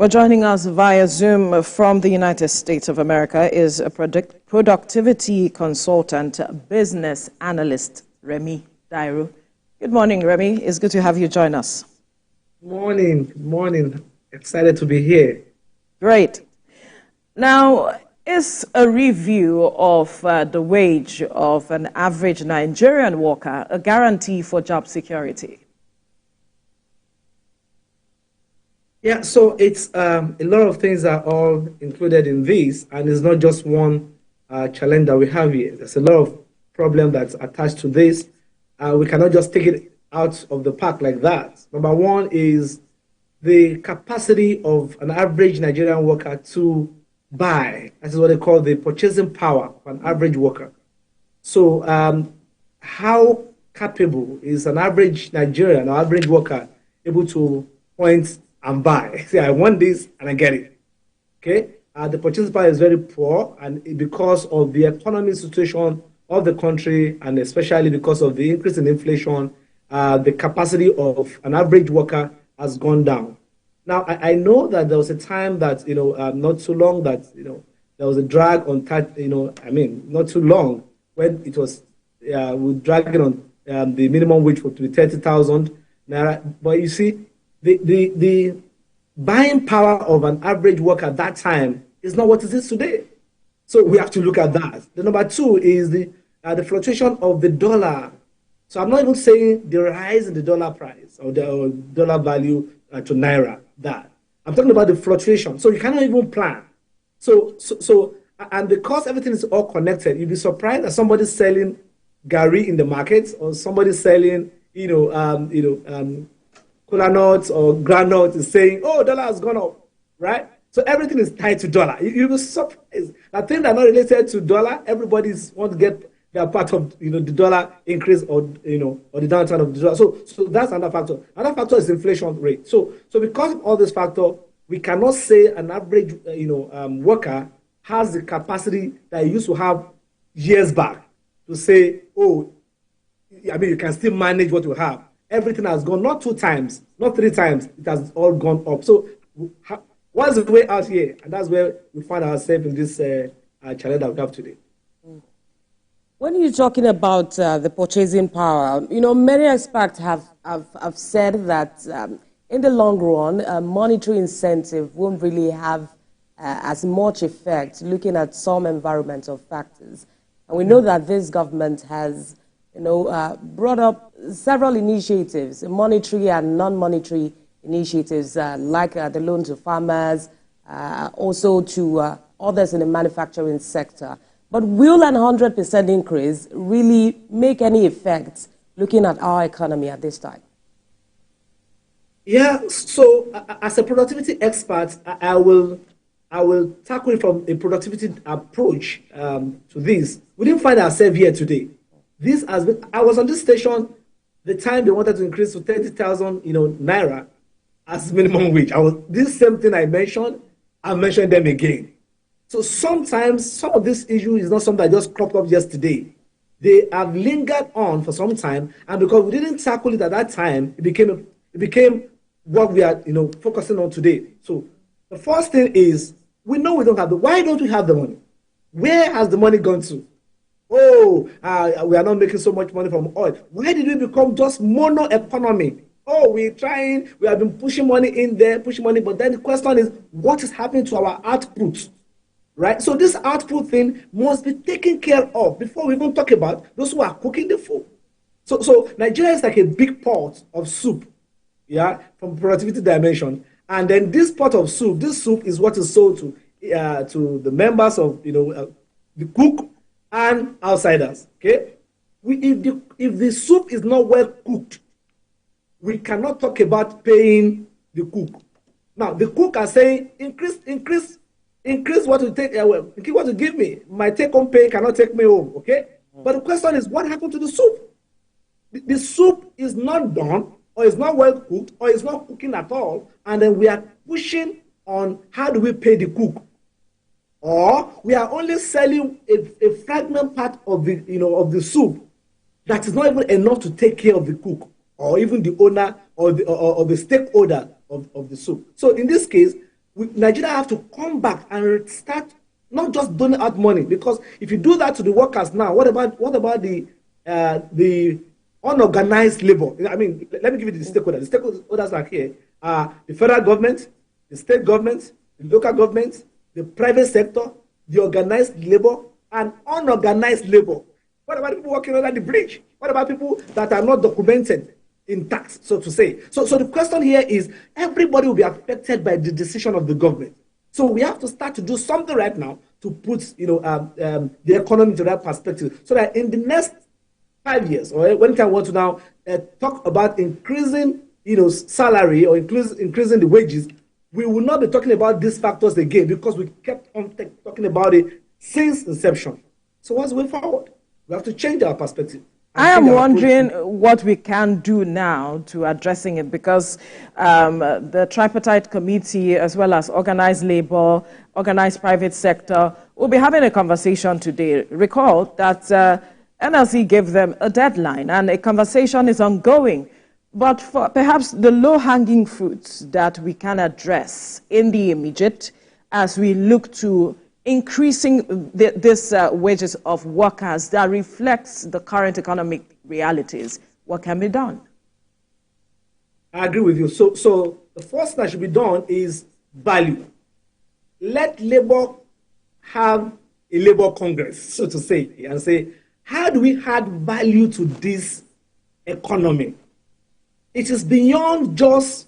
Well, joining us via Zoom from the United States of America is a productivity consultant, business analyst, Remy Dairo. Good morning, Remy. It's good to have you join us. Morning, morning. Excited to be here. Great. Now, is a review of the wage of an average Nigerian worker a guarantee for job security? Yeah, so it's a lot of things are all included in this, and it's not just one challenge that we have here. There's a lot of problem that's attached to this. We cannot just take it out of the park like that. Number one is the capacity of an average Nigerian worker to buy. That is what they call the purchasing power of an average worker. So how capable is an average Nigerian or average worker able to point and buy? Say, I want this and I get it. Okay? The purchasing power is very poor, and because of the economic situation of the country, and especially because of the increase in inflation, the capacity of an average worker has gone down. Now, I know that there was a time that, not too long that, there was a drag on that, not too long when it was, we dragging on the minimum wage to be 30,000 naira. But you see, the buying power of an average worker at that time is not what it is today. So we have to look at that. The number two is the fluctuation of the dollar. So I'm not even saying the rise in the dollar price or the dollar value to naira. That I'm talking about the fluctuation. So you cannot even plan. So and because everything is all connected, you'd be surprised that somebody's selling gari in the market, or somebody selling cola nuts or groundnuts is saying, oh, dollar has gone up, right? So everything is tied to dollar. You'll be surprised. The things that are not related to dollar, everybody's want to get their part of the dollar increase or the downturn of the dollar. So that's another factor. Another factor is inflation rate. So because of all this factor, we cannot say an average worker has the capacity that he used to have years back to say, oh, you can still manage what you have. Everything has gone, not 2 times, not 3 times, it has all gone up. So what's the way out here? And that's where we find ourselves in this challenge that we have today. When you're talking about the purchasing power, many experts have said that in the long run, a monetary incentive won't really have as much effect looking at some environmental factors. And we know that this government has brought up several initiatives, monetary and non-monetary initiatives, like the loan to farmers, also to others in the manufacturing sector. But will an 100% increase really make any effect looking at our economy at this time? Yeah, so as a productivity expert, I will tackle it from a productivity approach to this. We didn't find ourselves here today. I was on this station the time they wanted to increase to 30,000 naira as minimum wage. This same thing I mentioned, I'm mentioning them again. So sometimes some of this issue is not something that just cropped up yesterday. They have lingered on for some time, and because we didn't tackle it at that time, it became what we are focusing on today. So the first thing is, we know we don't have why don't we have the money? Where has the money gone to? Oh, we are not making so much money from oil. Why did we become just mono economy? Oh, we have been pushing money in there, but then the question is, what is happening to our output? Right? So this output thing must be taken care of before we even talk about those who are cooking the food. So Nigeria is like a big pot of soup, from productivity dimension. And then this pot of soup, this soup is what is sold to the members of the cook and outsiders. Okay, if the soup is not well cooked, we cannot talk about paying the cook. Now the cook are saying increase what you take. Increase what you give me. My take-home pay cannot take me home. Okay, but the question is, what happened to the soup? The soup is not done, or is not well cooked, or is not cooking at all, and then we are pushing on how do we pay the cook. Or we are only selling a fragment part of the soup that is not even enough to take care of the cook or even the owner or the stakeholder of the soup. So in this case, Nigeria have to come back and start not just donate out money, because if you do that to the workers now, what about the unorganized labor? I mean, let me give you the stakeholders. The stakeholders are here: the federal government, the state government, the local government, the private sector, the organized labor, and unorganized labor. What about people working under the bridge? What about people that are not documented in tax, so to say? So the question here is, everybody will be affected by the decision of the government. So we have to start to do something right now to put, the economy into that perspective, so that in the next 5 years, or when I want to now talk about increasing, salary or increasing the wages, we will not be talking about these factors again, because we kept on talking about it since inception. So what's the way forward? We have to change our perspective. I am wondering what we can do now to addressing it, because the Tripartite Committee, as well as organized labor, organized private sector, will be having a conversation today. Recall that NLC gave them a deadline, and a conversation is ongoing. But for perhaps the low-hanging fruits that we can address in the immediate, as we look to increasing this wages of workers that reflects the current economic realities, what can be done? I agree with you. So the first thing that should be done is value. Let labor have a labor congress, so to say, and say, how do we add value to this economy? It is beyond just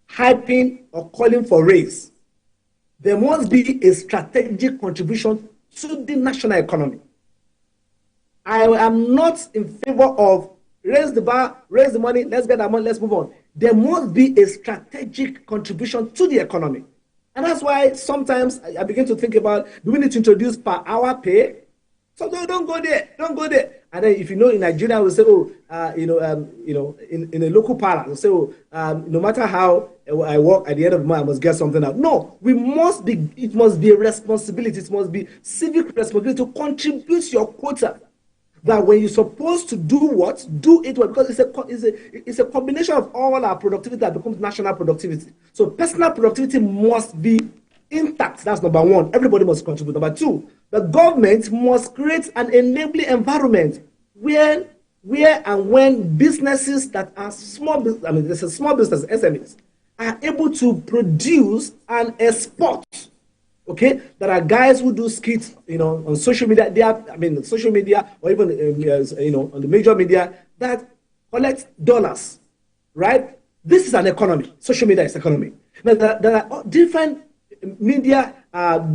hyping or calling for raise. There must be a strategic contribution to the national economy. I am not in favor of raise the bar, raise the money, let's get that money, let's move on. There must be a strategic contribution to the economy. And that's why sometimes I begin to think about, do we need to introduce per hour pay? So don't go there, don't go there. And then if in Nigeria, we say, in a local parlor, we say, no matter how I work, at the end of the month, I must get something out. No, it must be a responsibility. It must be civic responsibility to contribute your quota. That when you're supposed to do what, do it well, because it's a combination of all our productivity that becomes national productivity. So personal productivity must be intact. That's number one. Everybody must contribute. Number two, the government must create an enabling environment where and when businesses that are small business, SMEs, are able to produce and export. Okay, there are guys who do skits, on social media. Social media, or even on the major media, that collect dollars, right? This is an economy. Social media is economy. Now, there are different media,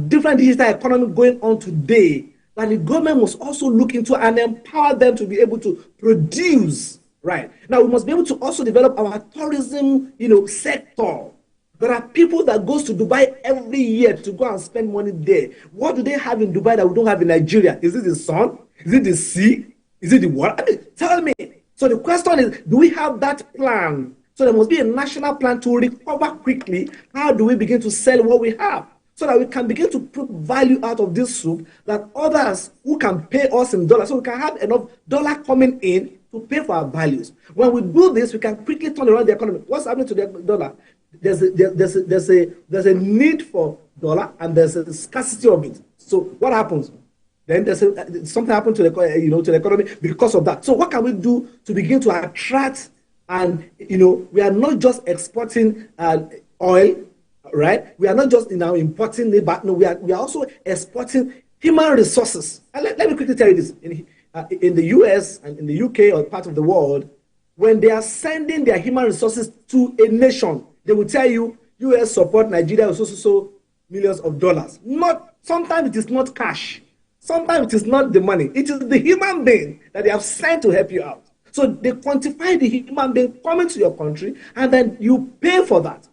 different digital economy going on today that the government must also look into and empower them to be able to produce. Right now, we must be able to also develop our tourism, sector. There are people that goes to Dubai every year to go and spend money there. What do they have in Dubai that we don't have in Nigeria? Is it the sun? Is it the sea? Is it the water? Tell me. So the question is, do we have that plan? So there must be a national plan to recover quickly. How do we begin to sell what we have? So that we can begin to put value out of this soup, that others who can pay us in dollars, so we can have enough dollar coming in to pay for our values. When we do this, we can quickly turn around the economy. What's happening to the dollar? There's a need for dollar, and there's a scarcity of it. So what happens? Then something happened to the economy because of that. So what can we do to begin to attract? And we are not just exporting oil, right? We are not just importing it, but no, we are also exporting human resources. And let me quickly tell you this: in the US and in the UK or part of the world, when they are sending their human resources to a nation, they will tell you, US support Nigeria with so millions of dollars. Sometimes it is not cash. Sometimes it is not the money. It is the human being that they have sent to help you out. So they quantify the human being coming to your country, and then you pay for that.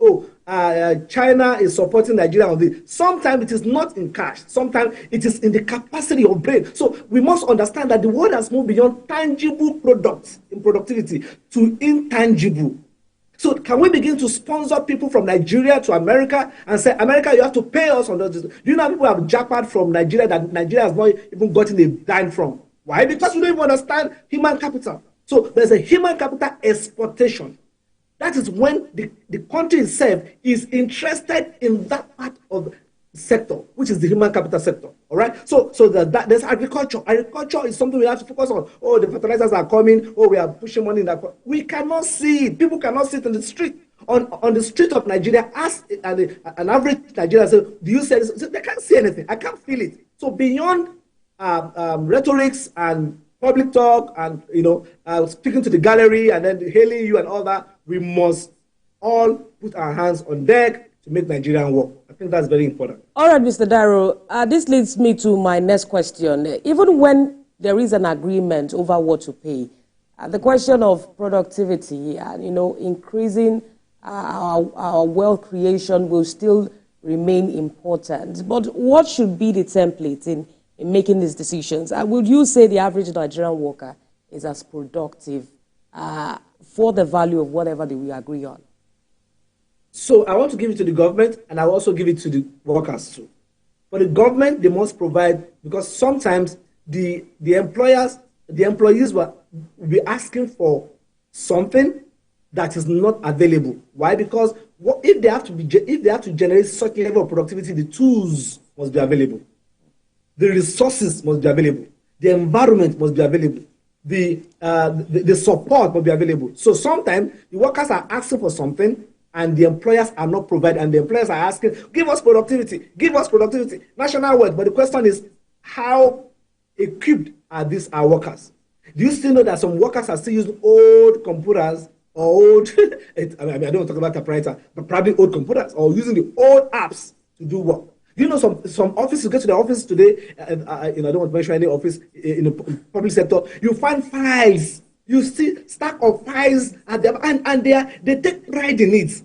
China is supporting Nigeria on this. Sometimes it is not in cash. Sometimes it is in the capacity of brain. So we must understand that the world has moved beyond tangible products in productivity to intangible. So can we begin to sponsor people from Nigeria to America and say, America, you have to pay us on this? Do you know people have jackpot from Nigeria that Nigeria has not even gotten a dime from? Why? Because we don't even understand human capital. So there's a human capital exportation. That is when the country itself is interested in that part of the sector, which is the human capital sector. All right. So there's agriculture. Agriculture is something we have to focus on. Oh, the fertilizers are coming. Oh, we are pushing money in that. We cannot see it. People cannot sit in the street. On the street of Nigeria, ask an average Nigerian, say, do you say this? They can't see anything. I can't feel it. So beyond rhetorics and public talk and speaking to the gallery and then hailing you and all that, we must all put our hands on deck to make Nigeria work. I think that's very important. All right, Mr. Dairo, this leads me to my next question. Even when there is an agreement over what to pay, the question of productivity and increasing our wealth creation will still remain important. But what should be the template in making these decisions? Would you say the average Nigerian worker is as productive for the value of whatever we agree on? So I want to give it to the government, and I will also give it to the workers too. For the government, they must provide, because sometimes the employees will be asking for something that is not available. Why? Because if they have to generate such level of productivity, the tools must be available, the resources must be available, the environment must be available, the support must be available. So sometimes the workers are asking for something and the employers are not providing, and the employers are asking, give us productivity, national wealth. But the question is, how equipped are these our workers? Do you still know that some workers are still using old computers or old, I don't want to talk about typewriter, but probably old computers, or using the old apps to do work? You know, some offices, get to the office today, I don't want to mention any office in the public sector, you find files. You see stack of files at them, and they take pride in it.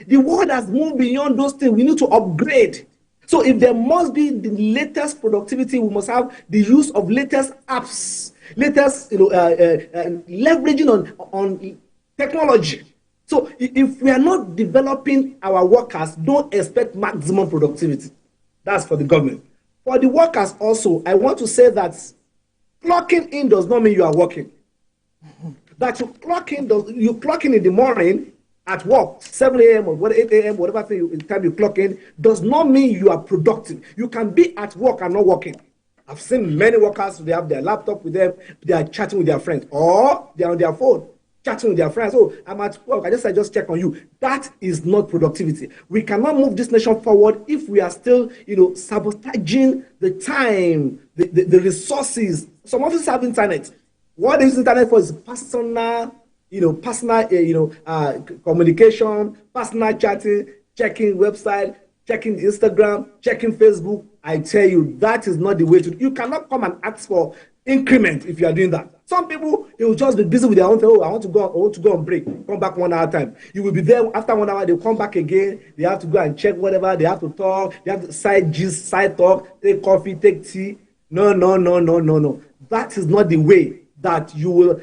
The world has moved beyond those things. We need to upgrade. So if there must be the latest productivity, we must have the use of latest apps, latest leveraging on technology. So if we are not developing our workers, don't expect maximum productivity. That's for the government. For the workers also, I want to say that clocking in does not mean you are working. That you clock in in the morning at work, 7 a.m. or 8 a.m., whatever time you clock in, does not mean you are productive. You can be at work and not working. I've seen many workers, they have their laptop with them, they are chatting with their friends, or they are on their phone chatting with their friends. Oh, I'm at work, I just check on you. That is not productivity. We cannot move this nation forward if we are still, sabotaging the time, the resources. Some offices have internet. What they use internet for is personal communication, personal chatting, checking website, checking Instagram, checking Facebook. I tell you, that is not the way to. You cannot come and ask for increment if you are doing that. Some people, they will just be busy with their own thing. Oh, I want to go on break. Come back 1 hour time. You will be there after 1 hour. They'll come back again. They have to go and check whatever. They have to talk. They have to side talk, take coffee, take tea. No. That is not the way that you will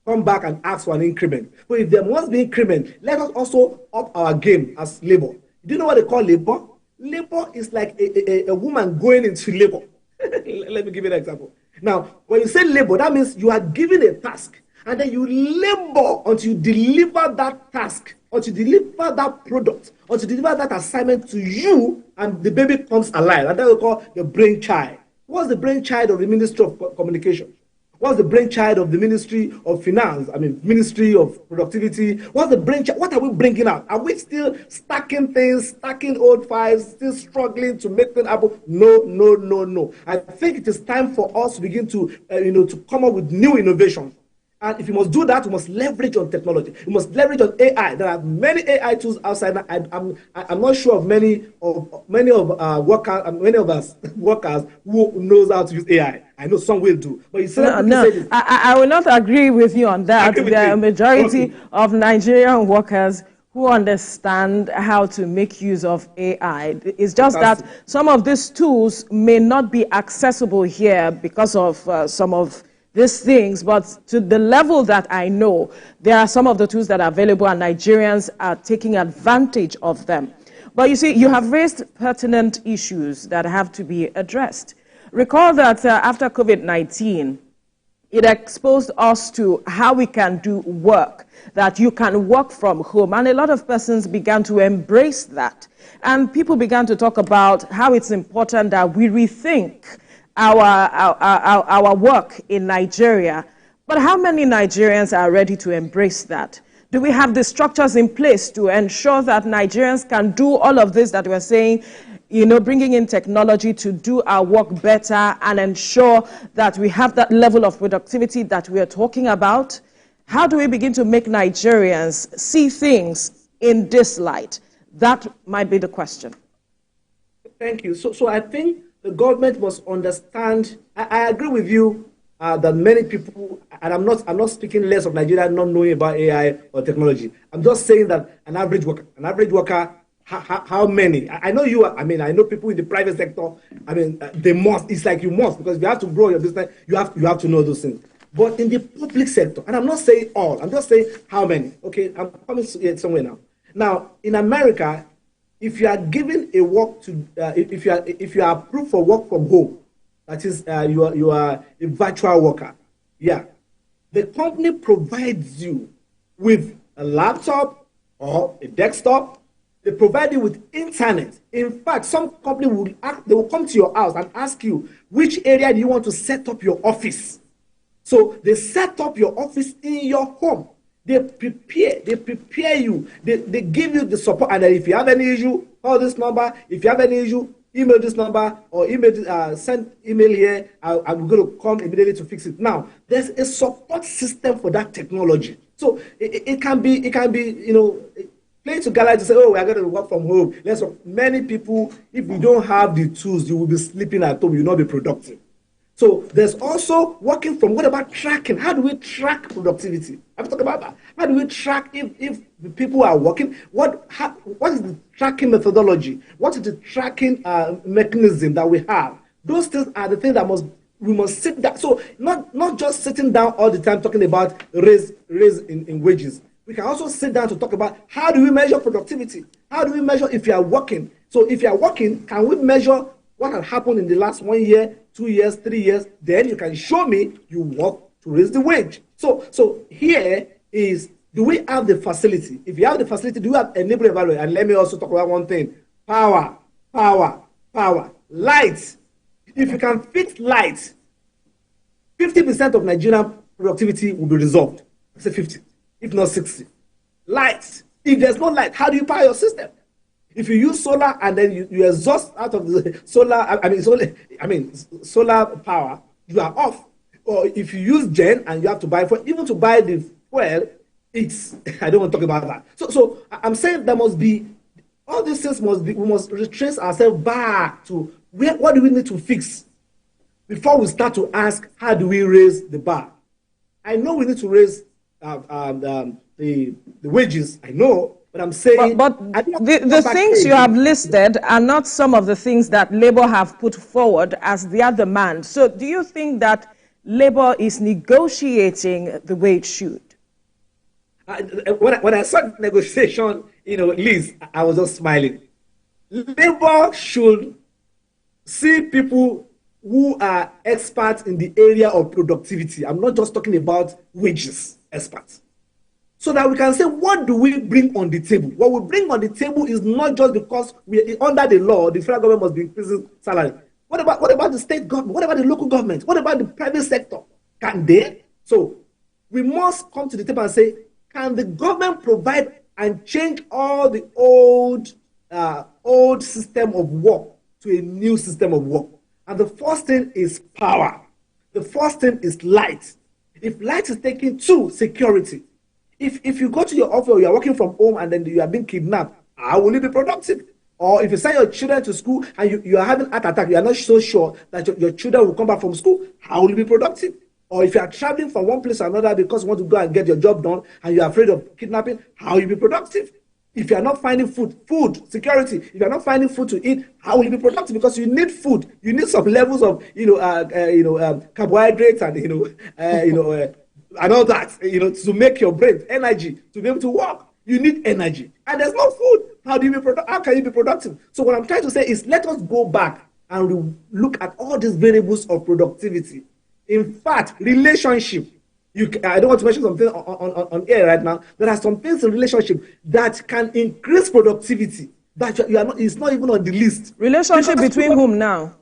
come back and ask for an increment. But if there must be increment, let us also up our game as labor. Do you know what they call labor? Labor is like a woman going into labor. Let me give you an example. Now, when you say labor, that means you are given a task, and then you labor until you deliver that task, until you deliver that product, until you deliver that assignment to you, and the baby comes alive. And that we call the brainchild. What's the brainchild of the Ministry of Communication? What's the brainchild of the Ministry of Finance? Ministry of Productivity. What's the brainchild? What are we bringing out? Are we still stacking things, stacking old files, still struggling to make things happen? No. I think it is time for us to begin to, to come up with new innovations. And if you must do that, we must leverage on technology. We must leverage on AI. There are many AI tools outside. I'm not sure of many of us workers who knows how to use AI. I know some will do, but you said no. I will not agree with you on that. There are a majority of Nigerian workers who understand how to make use of AI. It's just that some of these tools may not be accessible here because of some of these things, but to the level that I know, there are some of the tools that are available and Nigerians are taking advantage of them. But you see, you have raised pertinent issues that have to be addressed. Recall that after COVID-19, It exposed us to how we can do work, that you can work from home. And a lot of persons began to embrace that. And people began to talk about how it's important that we rethink our work in Nigeria. But how many Nigerians are ready to embrace that? Do we have the structures in place to ensure that Nigerians can do all of this that we're saying, bringing in technology to do our work better and ensure that we have that level of productivity that we are talking about? How do we begin to make Nigerians see things in this light? That might be the question. Thank you. So I think the government must understand. I agree with you that many people, and I'm not speaking less of Nigeria not knowing about AI or technology. I'm just saying that an average worker, how many? I know you. I know people in the private sector. They must. It's like you must, because if you have to grow your business, you have to know those things. But in the public sector, and I'm not saying all. I'm just saying how many. Okay, I'm coming to it somewhere now. Now in America, if you are given a work to, if you are approved for work from home, that is, you are a virtual worker. Yeah, the company provides you with a laptop or a desktop. They provide you with internet. In fact, some company will come to your house and ask you which area do you want to set up your office. So they set up your office in your home. They prepare you. They give you the support. And then if you have any issue, call this number. If you have any issue, email this number or send email here. I'm going to come immediately to fix it. Now, there's a support system for that technology. So it can be playing together to say, oh, we are going to work from home. Many people, if you don't have the tools, you will be sleeping at home. You will not be productive. So there's also working from, what about tracking? How do we track productivity? I've talked about that. How do we track if the people are working? What is the tracking methodology? What is the tracking mechanism that we have? Those things are the things that we must sit down. So not just sitting down all the time talking about raise in wages. We can also sit down to talk about how do we measure productivity? How do we measure if you are working? So if you are working, can we measure what had happened in the last 1 year, 2 years, 3 years? Then you can show me you work to raise the wage. So here is, do we have the facility? If you have the facility, do you have enable evaluate? And let me also talk about one thing: power. Light. If you can fix light, 50% of Nigerian productivity will be resolved. I say 50, if not 60. Light. If there's no light, how do you power your system? If you use solar and then you exhaust out of the solar power, you are off. Or if you use gen and you have to buy even to buy the fuel, it's I don't want to talk about that. So I'm saying there must be, all these things we must retrace ourselves back to what do we need to fix before we start to ask how do we raise the bar. I know we need to raise the wages. I know. But I'm saying, but the things you have listed are not some of the things that Labour have put forward as their demand. So do you think that Labour is negotiating the way it should? When I saw the negotiation, Liz, I was just smiling. Labour should see people who are experts in the area of productivity. I'm not just talking about wages, experts. So that we can say, what do we bring on the table? What we bring on the table is not just because we are under the law, the federal government must be increasing salary. What about the state government? What about the local government? What about the private sector? Can they? So we must come to the table and say, can the government provide and change all the old system of work to a new system of work? And the first thing is power. The first thing is light. If light is taken, two, security. If you go to your office or you are working from home and then you are being kidnapped, how will you be productive? Or if you send your children to school and you are having heart attack, you are not so sure that your children will come back from school, how will you be productive? Or if you are traveling from one place to another because you want to go and get your job done and you are afraid of kidnapping, how will you be productive? If you are not finding food, security, if you are not finding food to eat, how will you be productive? Because you need food. You need some levels of, carbohydrates and, and all that, to make your brain energy to be able to work. You need energy, and there's no food. How can you be productive? So what I'm trying to say is, let us go back and look at all these variables of productivity. In fact, relationship. I don't want to mention something on air right now. There are some things in relationship that can increase productivity. That you are not. It's not even on the list. Relationship between whom now?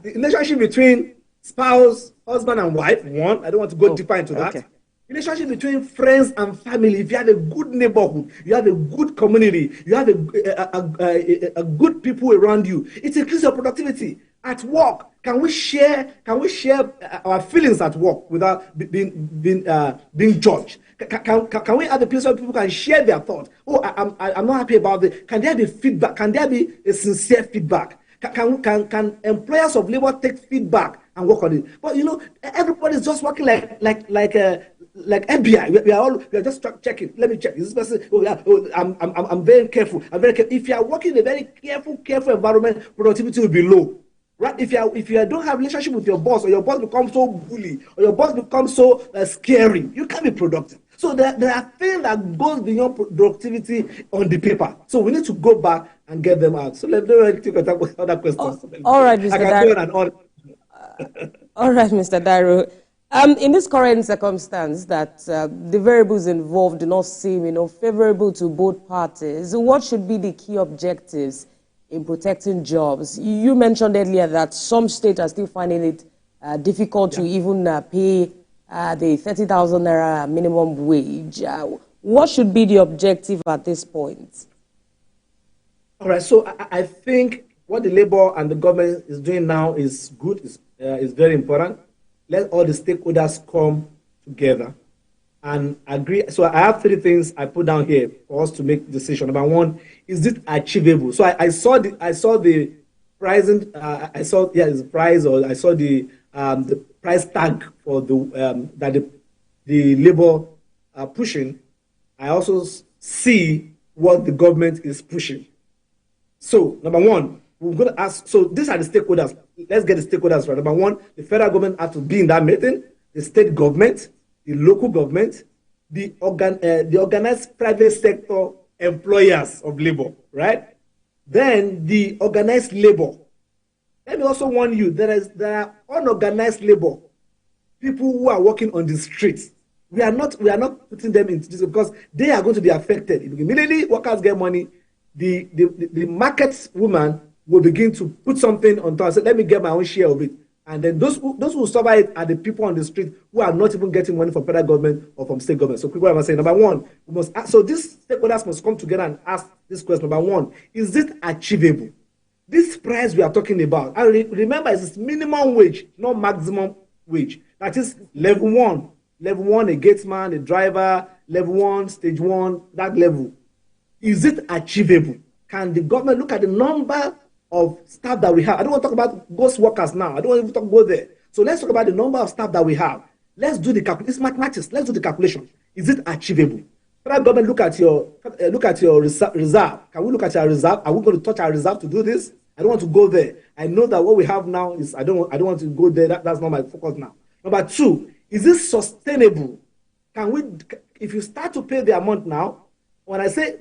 Relationship between spouse, husband and wife. One. I don't want to go deeper into that. Okay. Relationship between friends and family. If you have a good neighborhood, you have a good community, you have a good people around you, it increases your productivity. At work, can we share our feelings at work without being judged? Can we have a place where people can share their thoughts? Oh, I'm not happy about it. Can there be feedback? Can there be a sincere feedback? Can employers of labor take feedback and work on it? But everybody's just working like FBI. We are just checking. Let me check. Is this person? I'm very careful. I'm very careful. If you are working in a very careful environment, productivity will be low. Right? If you don't have a relationship with your boss, or your boss becomes so bully, or your boss becomes so scary, you can't be productive. So there are things that goes beyond productivity on the paper. So we need to go back and get them out. So let me take other questions. All right, Mr. Dairo. All right, Mr. Dairo. In this current circumstance that the variables involved do not seem, favorable to both parties, what should be the key objectives in protecting jobs? You mentioned earlier that some states are still finding it difficult to even pay the 30,000 naira minimum wage. What should be the objective at this point? All right, so I think what the labor and the government is doing now is good, is very important. Let all the stakeholders come together and agree. So I have 3 things I put down here for us to make decision. Number 1, is it achievable? So I saw the pricing. It's price, or I saw the price tag for that the labor are pushing. I also see what the government is pushing. So number 1, we're going to ask. So these are the stakeholders. Let's get the stakeholders right. Number 1, the federal government has to be in that meeting. The state government, the local government, the organized private sector employers of labor, right? Then the organized labor. Let me also warn you, there are unorganized labor, people who are working on the streets. We are not putting them into this because they are going to be affected. Immediately workers get money, the market woman will begin to put something on top. Say, let me get my own share of it. And then those who suffer it are the people on the street who are not even getting money from federal government or from state government. So people are saying, number 1, we must ask, so these stakeholders must come together and ask this question. Number 1, is it achievable? This price we are talking about, and remember, it's minimum wage, not maximum wage. That is level 1. Level 1, a gatesman, a driver, level 1, stage 1, that level. Is it achievable? Can the government look at the number of staff that we have? I don't want to talk about ghost workers now. I don't want to go there. So let's talk about the number of staff that we have. Let's do the calculation. It's mathematics. Let's do the calculation. Is it achievable? Federal government, look at your reserve. Can we look at our reserve? Are we going to touch our reserve to do this? I don't want to go there. I know that what we have now is I don't want to go there. That's not my focus now. Number 2, is this sustainable? Can we, if you start to pay the amount now, when I say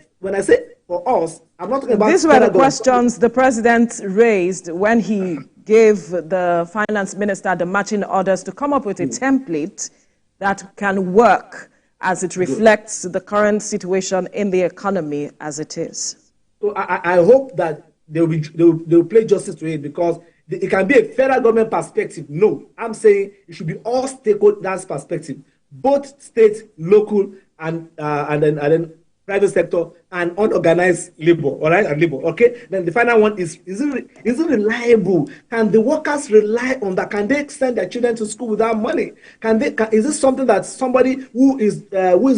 for us, I'm not talking about. These were the questions the president raised when he gave the finance minister the matching orders to come up with a template that can work as it reflects the current situation in the economy as it is. So I hope that they will play justice to it, because it can be a federal government perspective. No, I'm saying it should be all stakeholders perspective, both state, local, and then private sector and unorganized labor, all right, and labor. Okay. Then the final one is it reliable? Can the workers rely on that? Can they send their children to school without money? Is this something that somebody who is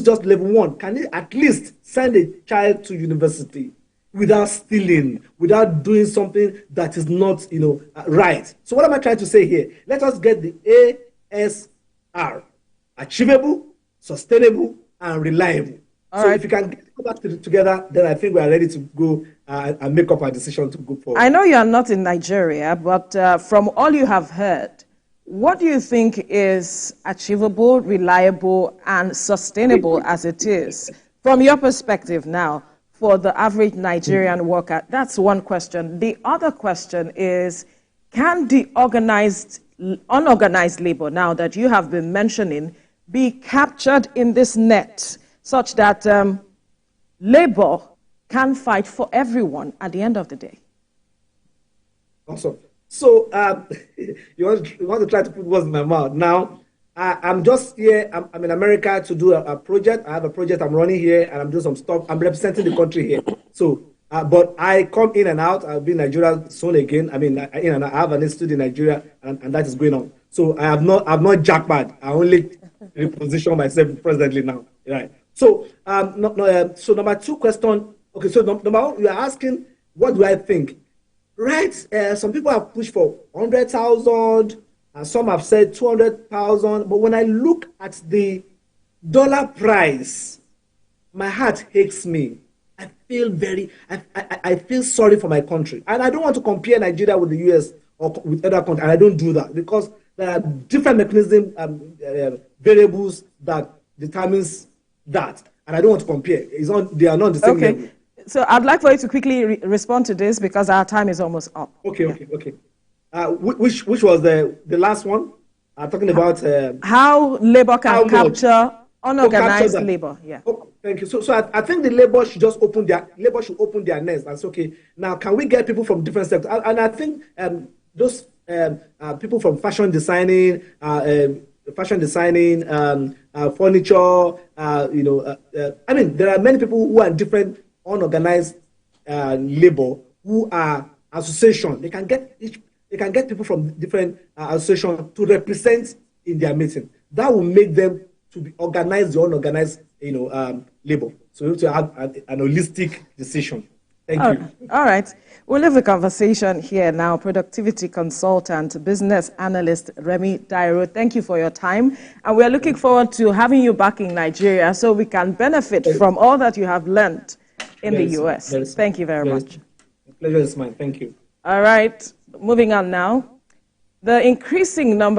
just level 1 can they at least send a child to university without stealing, without doing something that is not right? So what am I trying to say here? Let us get the ASR: achievable, sustainable, and reliable. All right. If you can get that together, then I think we are ready to go and make up our decision to go forward. I know you are not in Nigeria, but from all you have heard, what do you think is achievable, reliable, and sustainable as it is? From your perspective now, for the average Nigerian worker, that's one question. The other question is, can the organized unorganized labor now that you have been mentioning be captured in this net such that labor can fight for everyone at the end of the day? Awesome. So you want to try to put words in my mouth. Now, I'm just here. I'm in America to do a project. I have a project I'm running here, and I'm doing some stuff. I'm representing the country here. So, but I come in and out. I'll be in Nigeria soon again. I mean, I have an institute in Nigeria, and that is going on. So I have not jackpot. I only reposition myself presently now. Right. So, so number two question. Okay. So number one, you are asking, what do I think? Right. Some people have pushed for 100,000. And some have said 200,000, but when I look at the dollar price, my heart aches me. I feel sorry for my country. And I don't want to compare Nigeria with the US or with other countries, and I don't do that because there are different mechanisms, variables that determines that. And I don't want to compare. They are not the same level. So I'd like for you to quickly respond to this because our time is almost up. Okay. Which was the last one? Talking about how labor can capture unorganized labor. Yeah. Oh, thank you. So I think the labor should just open their nest and say, okay, now can we get people from different sectors? And I think those people from fashion designing, furniture, I mean, there are many people who are in different unorganized labor who are association. They can get people from different associations to represent in their meeting. That will make them to be organized, the unorganized, labor. So we have to have an holistic decision. Thank you. All right. We'll leave the conversation here now. Productivity consultant, business analyst, Remy Dairo, thank you for your time. And we're looking forward to having you back in Nigeria so we can benefit from all that you have learned in the US. Thank you very much. The pleasure is mine. Thank you. All right. Moving on now. The increasing number